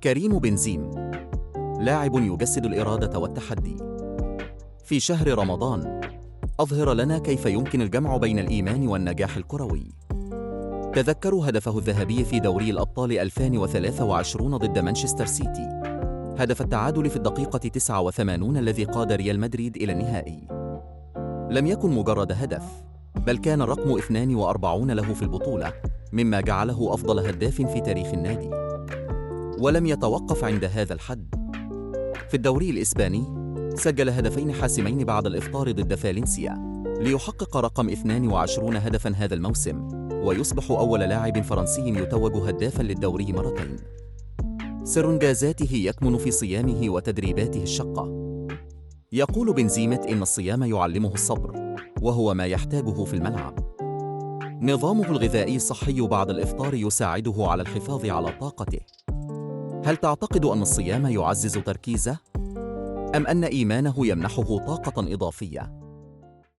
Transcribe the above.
كريم بنزيم لاعب يجسد الإرادة والتحدي. في شهر رمضان أظهر لنا كيف يمكن الجمع بين الإيمان والنجاح الكروي. تذكروا هدفه الذهبي في دوري الأبطال 2023 ضد مانشستر سيتي، هدف التعادل في الدقيقة 89 الذي قاد ريال مدريد إلى النهائي. لم يكن مجرد هدف، بل كان الرقم 42 له في البطولة، مما جعله أفضل هداف في تاريخ النادي. ولم يتوقف عند هذا الحد. في الدوري الإسباني سجل هدفين حاسمين بعد الإفطار ضد فالنسيا ليحقق رقم 22 هدفاً هذا الموسم، ويصبح أول لاعب فرنسي يتوج هدافاً للدوري مرتين. سر إنجازاته يكمن في صيامه وتدريباته الشاقة. يقول بنزيمة إن الصيام يعلمه الصبر، وهو ما يحتاجه في الملعب. نظامه الغذائي الصحي بعد الإفطار يساعده على الحفاظ على طاقته. هل تعتقد أن الصيام يعزز تركيزه؟ أم أن إيمانه يمنحه طاقة إضافية؟